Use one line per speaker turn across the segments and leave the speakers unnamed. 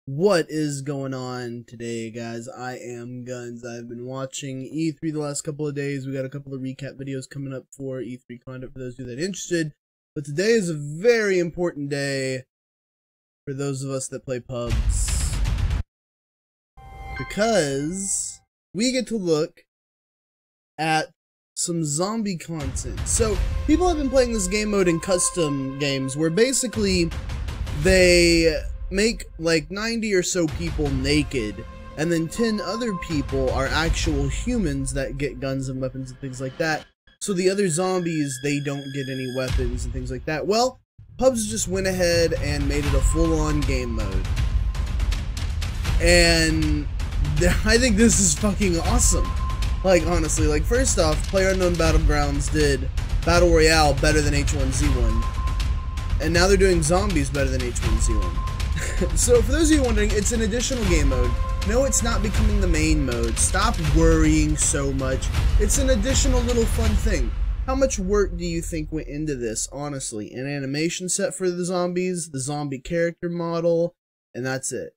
What is going on today, guys? I am Guns. I've been watching E3 the last couple of days. We got a couple of recap videos coming up for E3 content for those of you that are interested. But today is a very important day for those of us that play pubs, because we get to look at some zombie content. So people have been playing this game mode in custom games where basically they make like 90 or so people naked, and then 10 other people are actual humans that get guns and weapons and things like that. So the other zombies, they don't get any weapons and things like that. Well, Pubs just went ahead and made it a full-on game mode. And I think this is fucking awesome. Like, honestly, like, first off, PlayerUnknown's Battlegrounds did Battle Royale better than H1Z1. And now they're doing zombies better than H1Z1. So, for those of you wondering, it's an additional game mode. No, it's not becoming the main mode. Stop worrying so much. It's an additional little fun thing. How much work do you think went into this, honestly? An animation set for the zombies, the zombie character model, and that's it.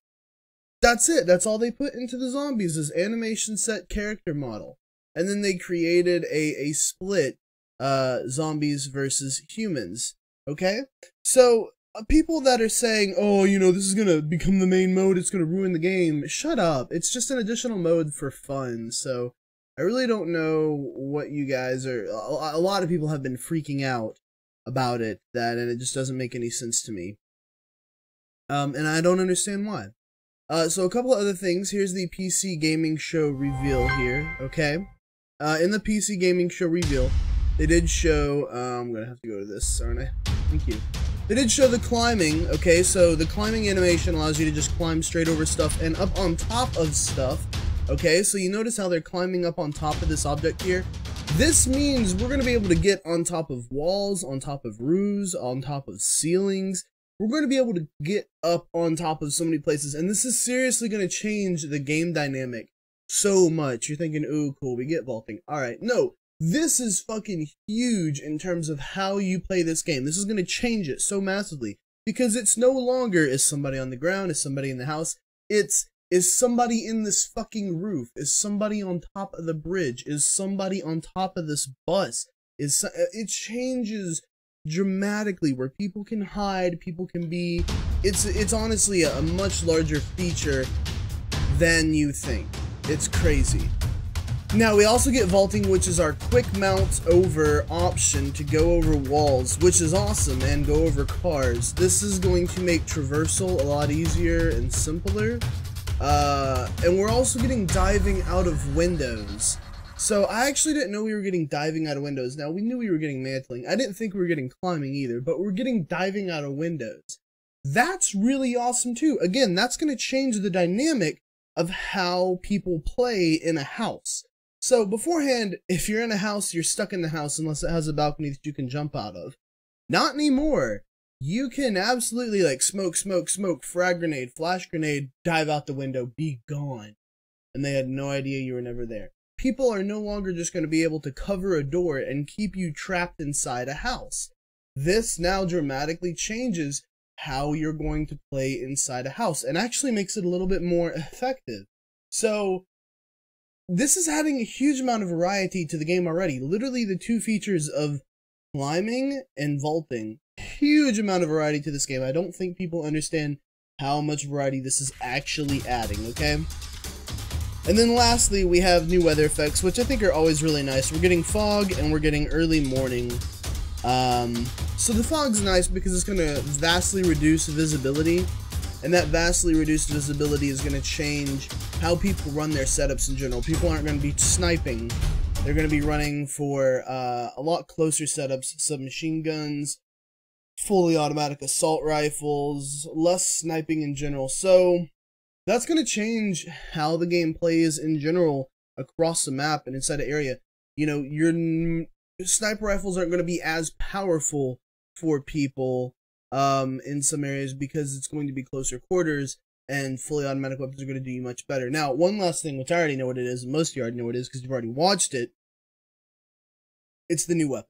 That's it. That's all they put into the zombies is animation set character model. And then they created a split, zombies versus humans. Okay? So, people that are saying, oh, you know, this is gonna become the main mode, it's gonna ruin the game, shut up. It's just an additional mode for fun. So I really don't know what you guys are. A lot of people have been freaking out about it, and it just doesn't make any sense to me. And I don't understand why. So a couple of other things. Here's the PC Gaming Show reveal here, okay? In the PC Gaming Show reveal, they did show, I'm gonna have to go to this, aren't I? Thank you. They did show the climbing, okay? So the climbing animation allows you to just climb straight over stuff and up on top of stuff, okay? So you notice how they're climbing up on top of this object here? This means we're gonna be able to get on top of walls, on top of roofs, on top of ceilings. We're going to be able to get up on top of so many places, and this is seriously going to change the game dynamic so much. You're thinking, ooh, cool, we get vaulting. Alright, no. This is fucking huge in terms of how you play this game. This is going to change it so massively, because it's no longer is somebody on the ground, is somebody in the house. It's is somebody in this fucking roof, is somebody on top of the bridge, is somebody on top of this bus. It changes dramatically where people can hide, people can be. It's honestly a much larger feature than you think. It's crazy. Now we also get vaulting, which is our quick mount over option to go over walls, which is awesome, and go over cars. This is going to make traversal a lot easier and simpler. And we're also getting diving out of windows. So I actually didn't know we were getting diving out of windows. Now we knew we were getting mantling. I didn't think we were getting climbing either, but we're getting diving out of windows. That's really awesome too. Again, that's going to change the dynamic of how people play in a house. So beforehand, if you're in a house, you're stuck in the house unless it has a balcony that you can jump out of. Not anymore. You can absolutely like smoke, frag grenade, flash grenade, dive out the window, be gone. And they had no idea you were never there. People are no longer just going to be able to cover a door and keep you trapped inside a house. This now dramatically changes how you're going to play inside a house and actually makes it a little bit more effective. So this is adding a huge amount of variety to the game already. Literally the two features of climbing and vaulting. Huge amount of variety to this game. I don't think people understand how much variety this is actually adding, okay? And then lastly, we have new weather effects, which I think are always really nice. We're getting fog and we're getting early morning. So the fog's nice because it's going to vastly reduce visibility. And that vastly reduced visibility is going to change how people run their setups in general. People aren't going to be sniping. They're going to be running for a lot closer setups, submachine guns, fully automatic assault rifles, less sniping in general. So that's going to change how the game plays in general across the map and inside the area. You know, your sniper rifles aren't going to be as powerful for people in some areas because it's going to be closer quarters, and fully automatic weapons are going to do you much better. Now, one last thing, which I already know what it is, and most of you already know what it is because you've already watched it. It's the new weapon.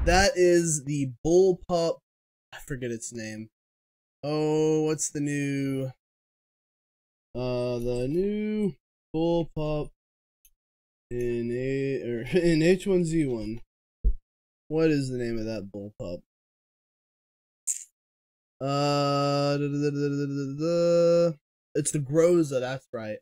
That is the bullpup. I forget its name. Oh, what's the new bullpup in H1Z1? What is the name of that bullpup? It's the Groza, that's right.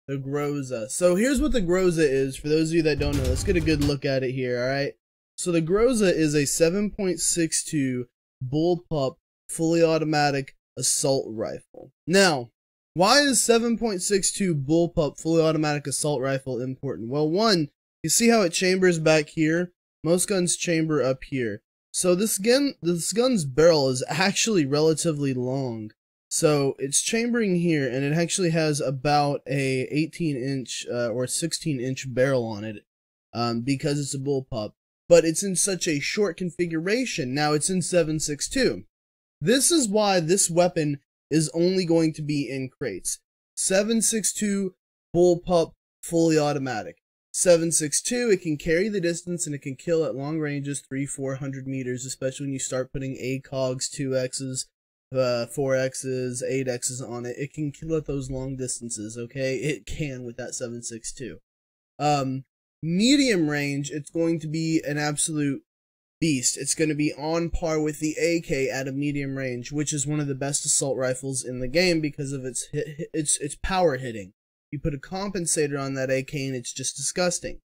The Groza. So here's what the Groza is, for those of you that don't know. Let's get a good look at it here, alright? So the Groza is a 7.62 bullpup fully automatic assault rifle. Now, why is 7.62 bullpup fully automatic assault rifle important? Well, one, you see how it chambers back here? Most guns chamber up here. So this gun's barrel is actually relatively long. So it's chambering here, and it actually has about a 18-inch or 16-inch barrel on it because it's a bullpup. But it's in such a short configuration. Now it's in 7.62. This is why this weapon is only going to be in crates. 7.62 bullpup fully automatic. 7.62, it can carry the distance and it can kill at long ranges, 300-400 meters, especially when you start putting ACOGs, 2Xs, 4Xs, 8Xs on it. It can kill at those long distances, okay? It can with that 7.62. Medium range, it's going to be an absolute beast. It's going to be on par with the AK at a medium range, which is one of the best assault rifles in the game because of its power hitting. You put a compensator on that AK and it's just disgusting.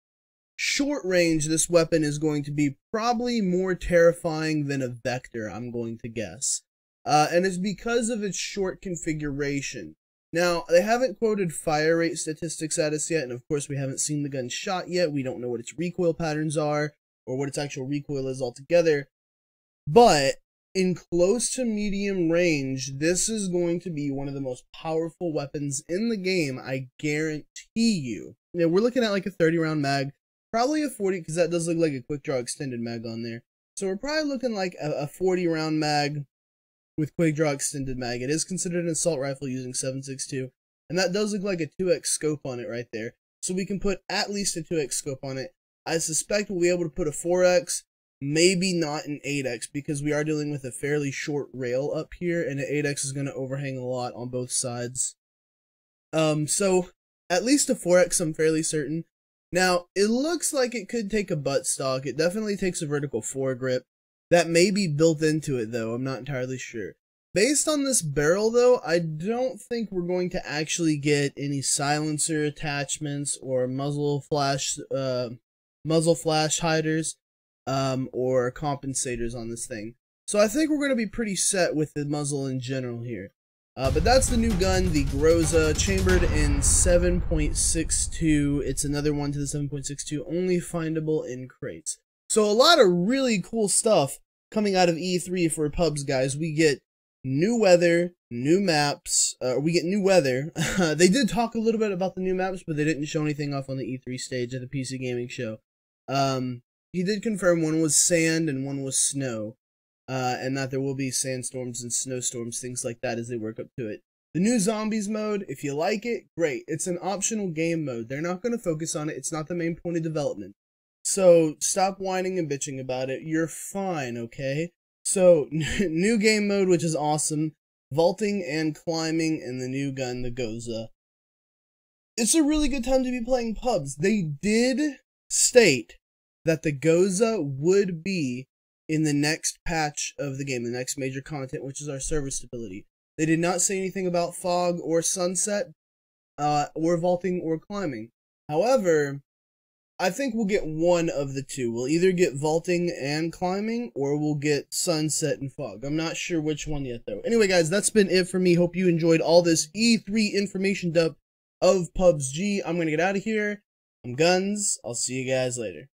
Short range, this weapon is going to be probably more terrifying than a Vector, I'm going to guess. And it's because of its short configuration. Now, they haven't quoted fire rate statistics at us yet, and of course we haven't seen the gun shot yet. We don't know what its recoil patterns are, or what its actual recoil is altogether. But in close to medium range, this is going to be one of the most powerful weapons in the game, I guarantee you. Now, we're looking at like a 30-round mag, probably a 40, because that does look like a quick draw extended mag on there. So we're probably looking like a 40-round mag with quick draw extended mag. It is considered an assault rifle using 7.62, and that does look like a 2x scope on it right there. So we can put at least a 2x scope on it. I suspect we'll be able to put a 4x, maybe not an 8x, because we are dealing with a fairly short rail up here, and an 8x is going to overhang a lot on both sides. So at least a 4x, I'm fairly certain. Now, it looks like it could take a buttstock. It definitely takes a vertical foregrip. That may be built into it, though. I'm not entirely sure. Based on this barrel, though, I don't think we're going to actually get any silencer attachments or muzzle flash hiders, or compensators on this thing. So I think we're going to be pretty set with the muzzle in general here. But that's the new gun, the Groza, chambered in 7.62. It's another one to the 7.62, only findable in crates. So a lot of really cool stuff coming out of E3 for PUBG, guys. We get new weather, new maps, we get new weather. They did talk a little bit about the new maps, but they didn't show anything off on the E3 stage at the PC Gaming Show. He did confirm one was sand and one was snow, and that there will be sandstorms and snowstorms, things like that as they work up to it. The new zombies mode, if you like it, great. It's an optional game mode. They're not going to focus on it. It's not the main point of development. So stop whining and bitching about it. You're fine, okay? So, new game mode, which is awesome. Vaulting and climbing, and the new gun, the Groza. It's a really good time to be playing pubs. They did state that the Groza would be in the next patch of the game, the next major content, which is our server stability. They did not say anything about fog or sunset, or vaulting or climbing. However, I think we'll get one of the two. We'll either get vaulting and climbing, or we'll get sunset and fog. I'm not sure which one yet, though. Anyway, guys, that's been it for me. Hope you enjoyed all this E3 information dump of PUBG. I'm going to get out of here. I'm Guns. I'll see you guys later.